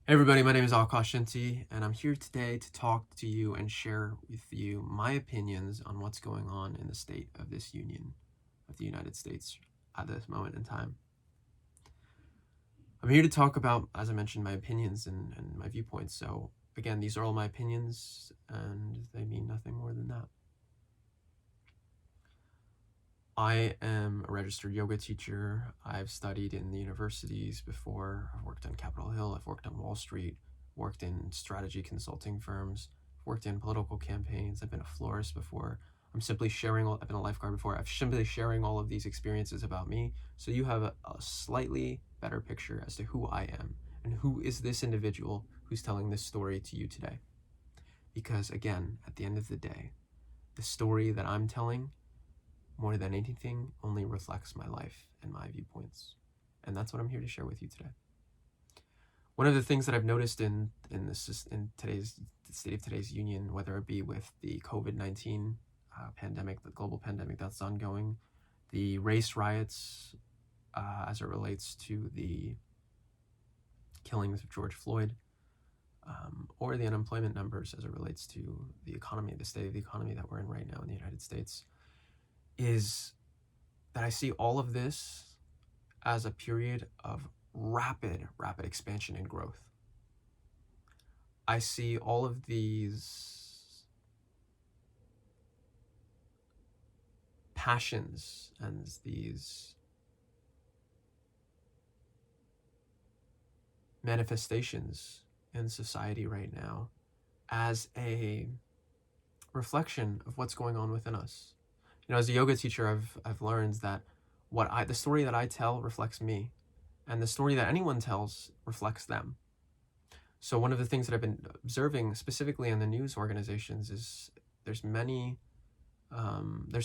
Hey everybody, my name is Akash Inti, and I'm here today to talk to you and share with you my opinions on what's going on in the state of this union of the United States at this moment in time. I'm here to talk about, as I mentioned, my opinions and my viewpoints. So again, these are all my opinions, and they mean nothing more than that. I am a registered yoga teacher. I've studied in the universities before. I've worked on Capitol Hill. I've worked on Wall Street, worked in strategy consulting firms, worked in political campaigns. I've been a florist before. I've been a lifeguard before. I'm simply sharing all of these experiences about me so you have a slightly better picture as to who I am and who is this individual who's telling this story to you today. Because again, at the end of the day, the story that I'm telling more than anything only reflects my life and my viewpoints. And that's what I'm here to share with you today. One of the things that I've noticed in today's state of today's union, whether it be with the COVID-19 pandemic, the global pandemic that's ongoing, the race riots as it relates to the killings of George Floyd, or the unemployment numbers as it relates to the economy, the state of the economy that we're in right now in the United States, is that I see all of this as a period of rapid expansion and growth. I see all of these passions and these manifestations in society right now as a reflection of what's going on within us. As a yoga teacher, I've learned that the story that I tell reflects me, and the story that anyone tells reflects them. So one of the things that I've been observing specifically in the news organizations is there's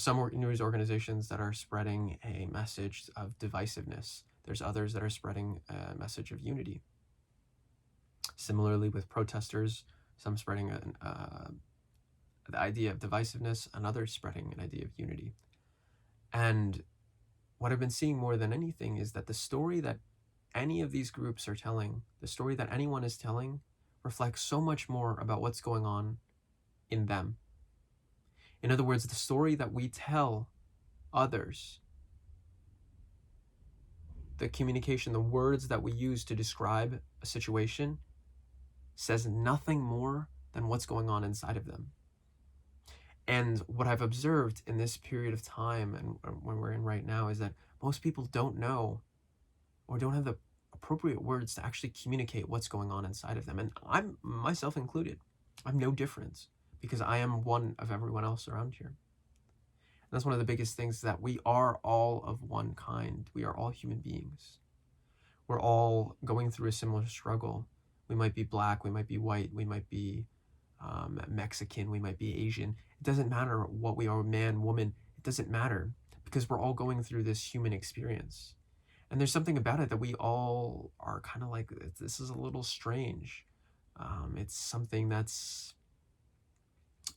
some news organizations that are spreading a message of divisiveness. There's others that are spreading a message of unity. Similarly with protesters, some spreading the idea of divisiveness, and others spreading an idea of unity. And what I've been seeing more than anything is that the story that any of these groups are telling, the story that anyone is telling, reflects so much more about what's going on in them. In other words, the story that we tell others, the communication, the words that we use to describe a situation, says nothing more than what's going on inside of them. And what I've observed in this period of time and when we're in right now is that most people don't know or don't have the appropriate words to actually communicate what's going on inside of them. And I'm, myself included, I'm no different because I am one of everyone else around here. And that's one of the biggest things, that we are all of one kind. We are all human beings. We're all going through a similar struggle. We might be black, we might be white, we might be Mexican, we might be Asian. It doesn't matter what we are, man, woman, it doesn't matter, because we're all going through this human experience. And there's something about it that we all are kind of like, this is a little strange. It's something that's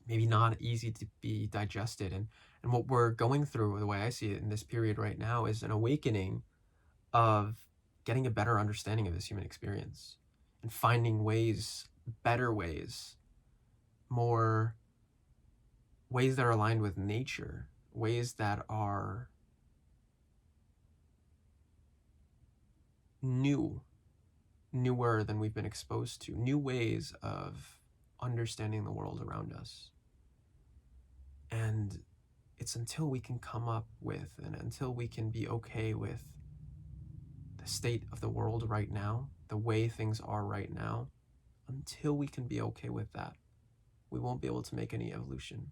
maybe not easy to be digested. And what we're going through, the way I see it in this period right now, is an awakening of getting a better understanding of this human experience and finding ways, better ways, more ways that are aligned with nature, ways that are newer than we've been exposed to, new ways of understanding the world around us. And it's until we can come up with, and until we can be okay with the state of the world right now, the way things are right now, until we can be okay with that, we won't be able to make any evolution.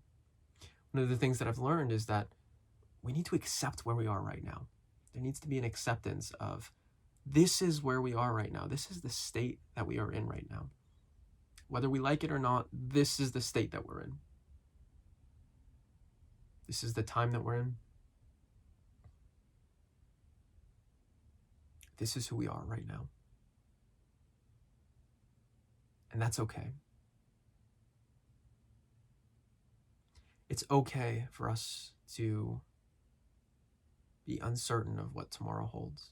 One of the things that I've learned is that we need to accept where we are right now. There needs to be an acceptance of, this is where we are right now. This is the state that we are in right now. Whether we like it or not, this is the state that we're in. This is the time that we're in. This is who we are right now. And that's okay. It's okay for us to be uncertain of what tomorrow holds.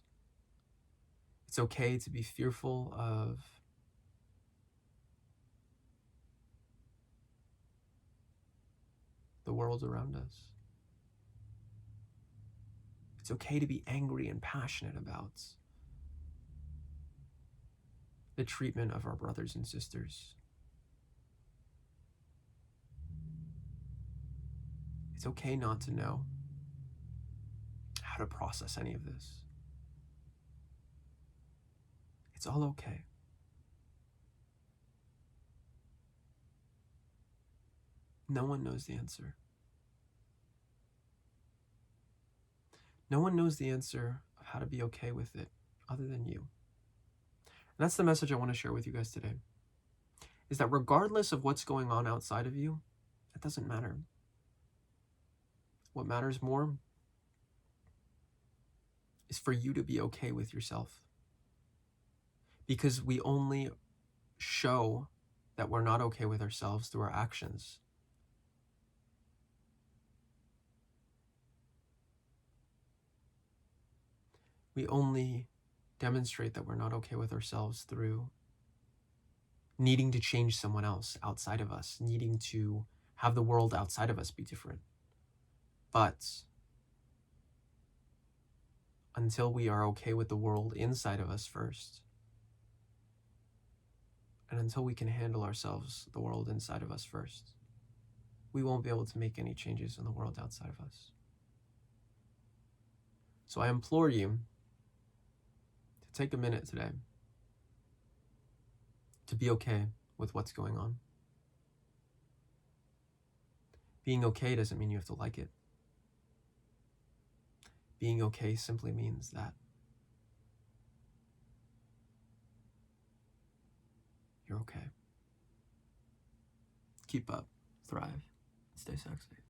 It's okay to be fearful of world around us. It's okay to be angry and passionate about the treatment of our brothers and sisters. It's okay not to know how to process any of this. It's all okay. No one knows the answer. No one knows the answer of how to be okay with it other than you. And that's the message I want to share with you guys today. Is that regardless of what's going on outside of you, it doesn't matter. What matters more is for you to be okay with yourself. Because we only show that we're not okay with ourselves through our actions. We only demonstrate that we're not okay with ourselves through needing to change someone else outside of us, needing to have the world outside of us be different. But until we are okay with the world inside of us first, and until we can handle ourselves, the world inside of us first, we won't be able to make any changes in the world outside of us. So I implore you to take a minute today to be okay with what's going on. Being okay doesn't mean you have to like it. Being okay simply means that you're okay. Keep up, thrive, stay sexy.